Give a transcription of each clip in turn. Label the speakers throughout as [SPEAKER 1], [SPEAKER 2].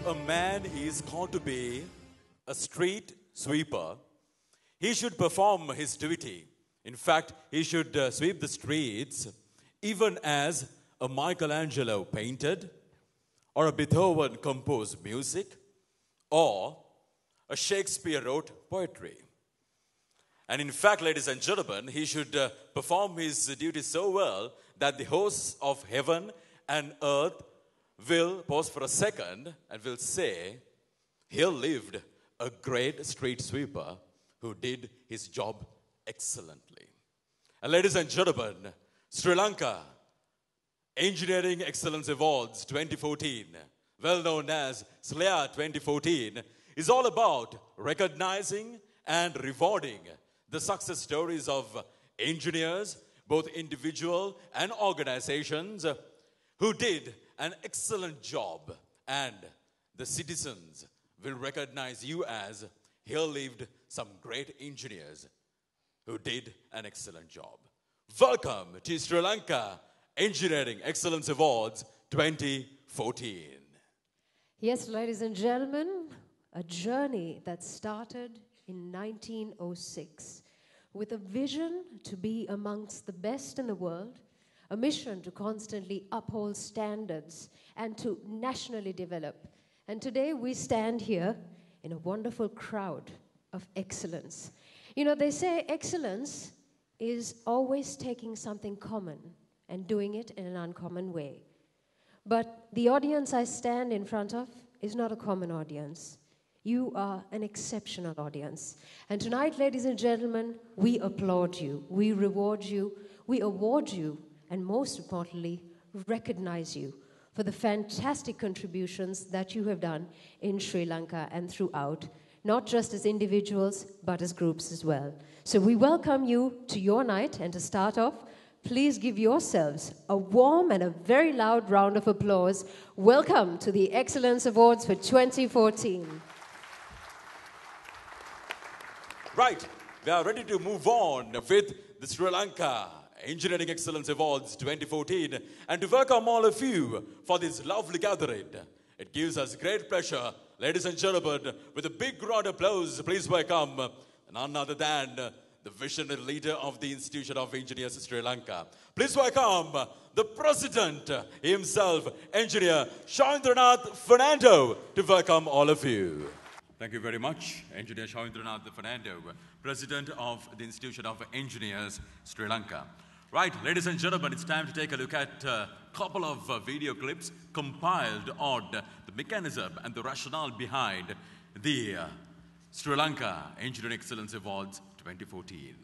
[SPEAKER 1] a man is called to be a street sweeper, he should perform his duty. In fact, he should sweep the streets even as a Michelangelo painted, or a Beethoven composed music, or a Shakespeare wrote poetry. And in fact, ladies and gentlemen, he should perform his duty so well that the hosts of heaven and earth will pause for a second and will say, "He lived a great street sweeper who did his job excellently." And ladies and gentlemen, Sri Lanka Engineering Excellence Awards 2014, well known as SLEA 2014, is all about recognizing and rewarding the success stories of engineers, both individual and organizations, who did an excellent job, and the citizens will recognize you as here lived some great engineers who did an excellent job. Welcome to Sri Lanka Engineering Excellence Awards 2014.
[SPEAKER 2] Yes, ladies and gentlemen, a journey that started in 1906 with a vision to be amongst the best in the world, a mission to constantly uphold standards and to nationally develop. And today we stand here in a wonderful crowd of excellence. You know, they say excellence is always taking something common and doing it in an uncommon way. But the audience I stand in front of is not a common audience. You are an exceptional audience. And tonight, ladies and gentlemen, we applaud you, we reward you, we award you, and most importantly, recognize you for the fantastic contributions that you have done in Sri Lanka and throughout, not just as individuals, but as groups as well. So we welcome you to your night, and to start off, please give yourselves a warm and a very loud round of applause. Welcome to the Excellence Awards for 2014.
[SPEAKER 1] Right, we are ready to move on with the Sri Lanka Engineering Excellence Awards 2014 and to welcome all of you for this lovely gathering. It gives us great pleasure, ladies and gentlemen, with a big round of applause, please welcome none other than the visionary leader of the Institution of Engineers Sri Lanka. Please welcome the President himself, Engineer Shawendranath Fernando, to welcome all of you. Thank you very much, Engineer Shawendranath Fernando, President of the Institution of Engineers Sri Lanka. Right, ladies and gentlemen, it's time to take a look at a couple of video clips compiled on the mechanism and the rationale behind the Sri Lanka Engineering Excellence Awards 2014.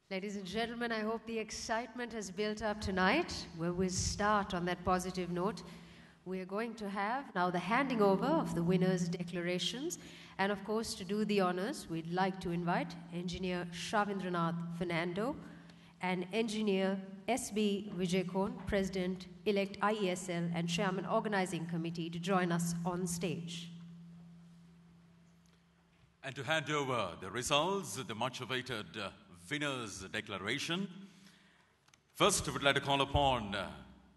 [SPEAKER 2] Ladies and gentlemen, I hope the excitement has built up tonight. Where we start on that positive note, we are going to have now the handing over of the winners' declarations. And of course, to do the honors, we'd like to invite Engineer Shawendranath Fernando and Engineer S.B. Vijayakon, President-elect IESL and Chairman Organizing Committee, to join us on stage.
[SPEAKER 1] And to hand over the results, the much-awaited winners' declaration, first we'd like to call upon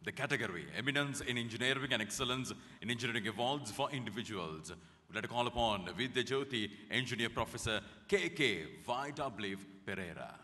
[SPEAKER 1] the category Eminence in Engineering and Excellence in Engineering Awards for individuals. We'd like to call upon Vidya Jyoti Engineer Professor K.K. Y.W. Pereira.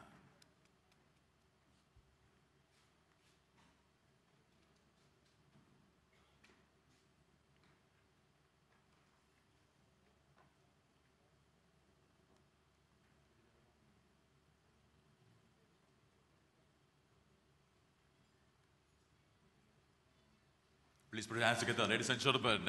[SPEAKER 1] Please put your hands together, ladies and gentlemen.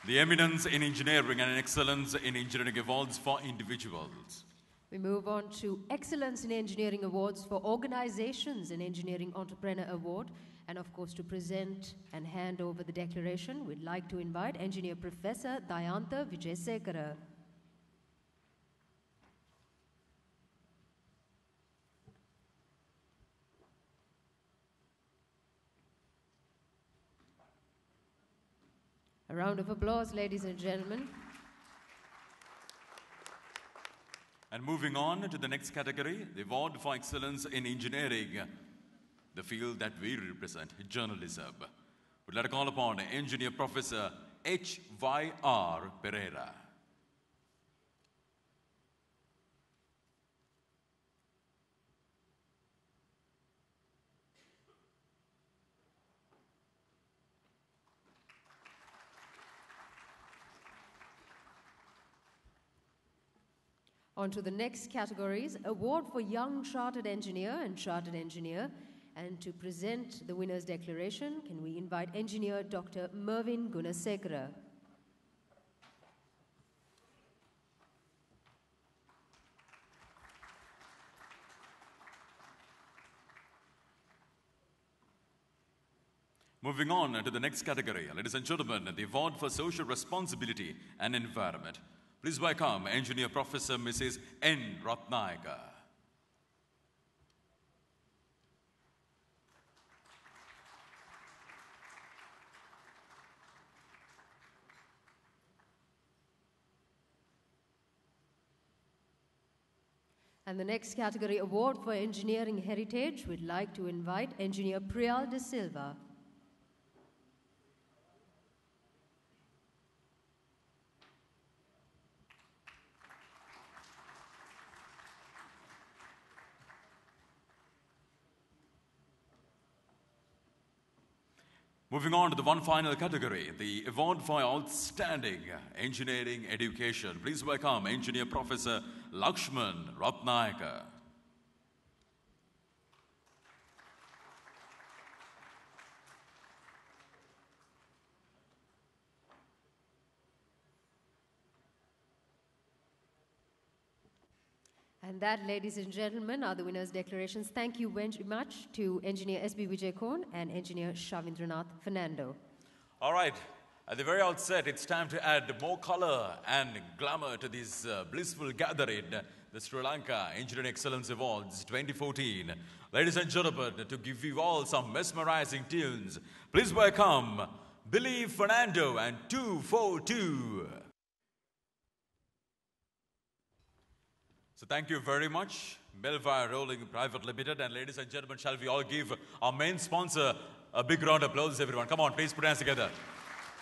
[SPEAKER 1] The Eminence in Engineering and Excellence in Engineering Awards for individuals.
[SPEAKER 2] We move on to Excellence in Engineering Awards for Organizations in Engineering Entrepreneur Award. And of course, to present and hand over the declaration, we'd like to invite Engineer Professor Dayantha Vijayasekara. A round of applause, ladies and gentlemen.
[SPEAKER 1] And moving on to the next category, the Award for Excellence in Engineering, the field that we represent, journalism. We'd like to call upon Engineer Professor H.Y.R. Pereira.
[SPEAKER 2] On to the next categories, Award for Young Chartered Engineer and Chartered Engineer. And to present the winner's declaration, can we invite Engineer Dr. Mervin Gunasekara.
[SPEAKER 1] Moving on to the next category, ladies and gentlemen, the Award for Social Responsibility and Environment. Please welcome Engineer Professor Mrs. N. Ratnayaka.
[SPEAKER 2] And the next category, Award for Engineering Heritage, we'd like to invite Engineer Priyal De Silva.
[SPEAKER 1] Moving on to the one final category, the Award for Outstanding Engineering Education. Please welcome Engineer Professor Lakshman Ratnayaka.
[SPEAKER 2] And that, ladies and gentlemen, are the winners' declarations. Thank you very much to Engineer S.B. Vijaykorn and Engineer Shavindranath Fernando.
[SPEAKER 1] All right, at the very outset, it's time to add more color and glamour to this blissful gathering, the Sri Lanka Engineering Excellence Awards 2014. Ladies and gentlemen, to give you all some mesmerizing tunes, please welcome Billy Fernando and 242. So thank you very much, Belfire Rolling Private Limited. And ladies and gentlemen, shall we all give our main sponsor a big round of applause, everyone. Come on, please put your hands together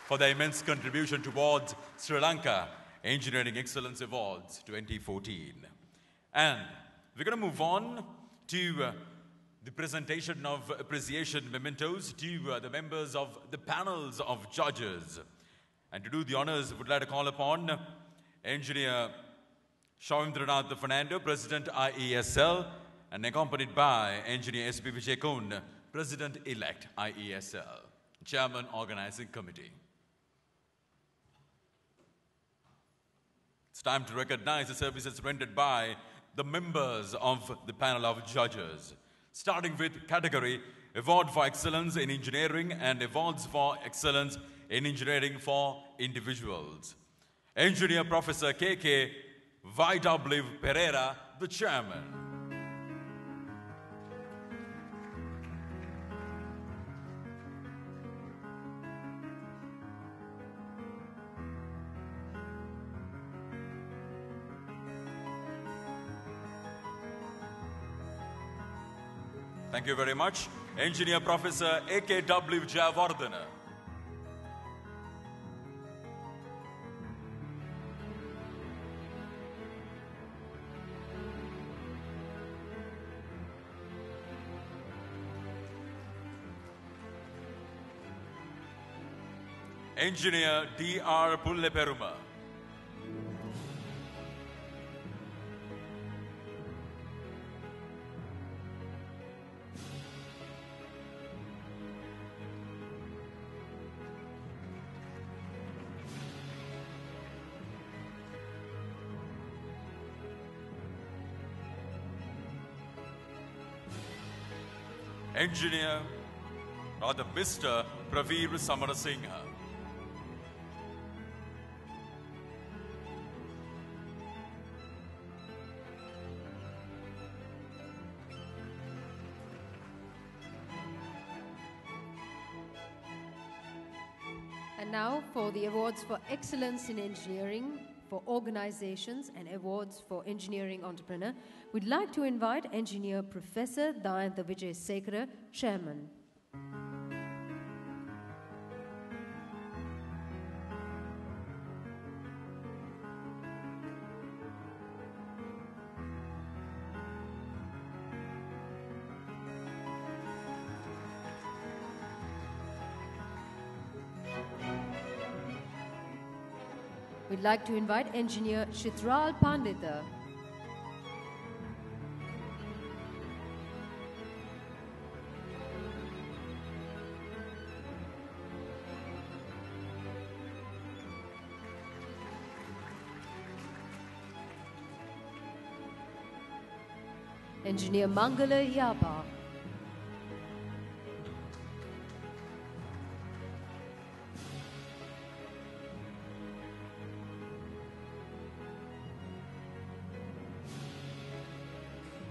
[SPEAKER 1] for their immense contribution towards Sri Lanka Engineering Excellence Awards 2014. And we're going to move on to the presentation of appreciation mementos to the members of the panels of judges. And to do the honors, we'd like to call upon Engineer Shavindranath Fernando, President IESL, and accompanied by Engineer S.B. Vijaykorn, President-elect IESL, Chairman Organizing Committee. It's time to recognize the services rendered by the members of the panel of judges, starting with category Award for Excellence in Engineering and Awards for Excellence in Engineering for Individuals. Engineer Professor K.K. Y.W. Pereira, the Chairman. Thank you very much. Engineer Professor A.K.W. Jayawardena. Engineer D.R. Pulleperuma. Engineer, rather Mr. Praveer Samarasinghe.
[SPEAKER 2] And now for the awards for excellence in engineering for organizations and awards for engineering entrepreneur, we'd like to invite Engineer Professor Dayantha Vijaysekara, Chairman. we'd like to invite Engineer Chitral Pandita. Engineer Mangala Yapa.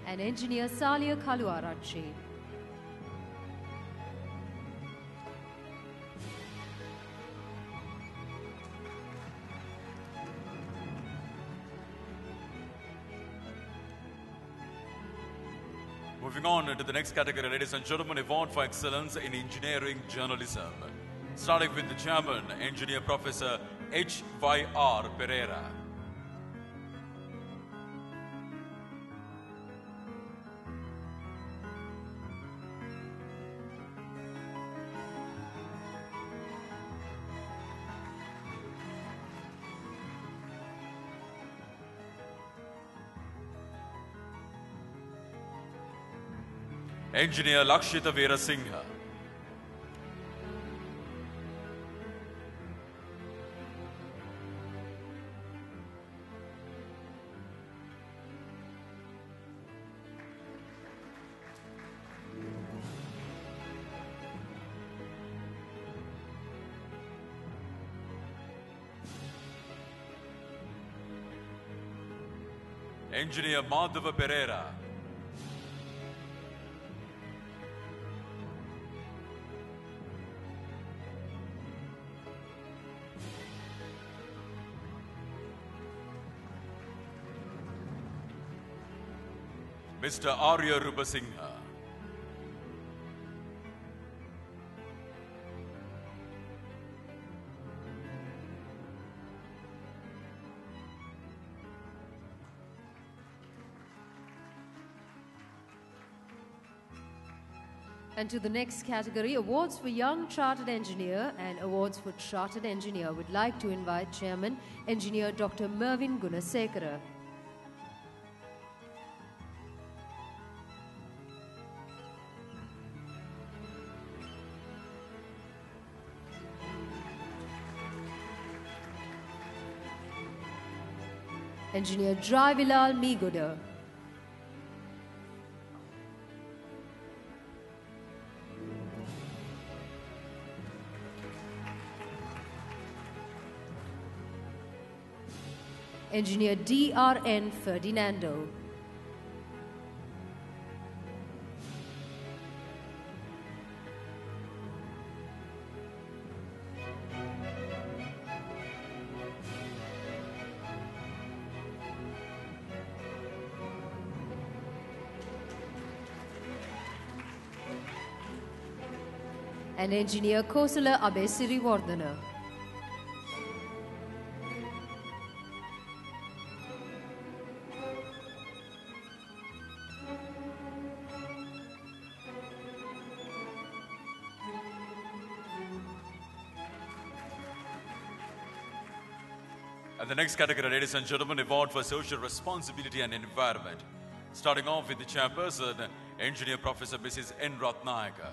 [SPEAKER 2] And Engineer Salia Kaluarachi.
[SPEAKER 1] Moving on to the next category, ladies and gentlemen, Award for Excellence in Engineering Journalism. Starting with the chairman, Engineer Professor H.Y.R. Pereira. Engineer Lakshita Veerasinghe. Engineer Madhava Pereira. Mr. Arya Rupasinghe.
[SPEAKER 2] And to the next category, awards for Young Chartered Engineer and awards for Chartered Engineer. We'd like to invite Chairman Engineer Dr. Mervin Gunasekara. Engineer Javilalal Migoda. Engineer D.R.N. Ferdinando. And Engineer Kosala Abesiri Wardana.
[SPEAKER 1] And the next category, ladies and gentlemen, Award for Social Responsibility and Environment. Starting off with the chairperson, Engineer Professor Mrs. N. Ratnayaka.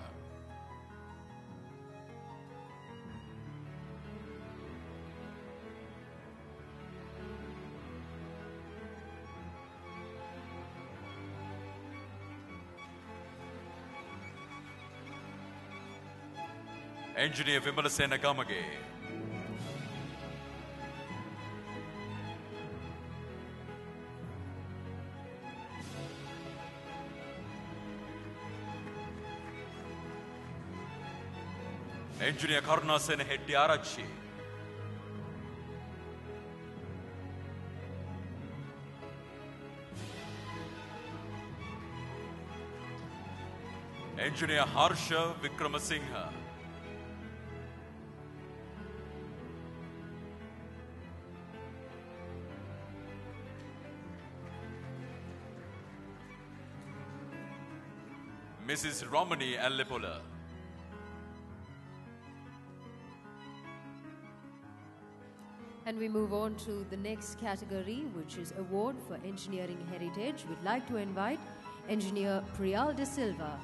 [SPEAKER 1] Engineer Vimalasena Gamage. Engineer Karunasena Hettiarachi. Engineer Harsha Vikramasinghe. Mrs. Romani Allepola.
[SPEAKER 2] And we move on to the next category, which is Award for Engineering Heritage. We'd like to invite Engineer Priyal De Silva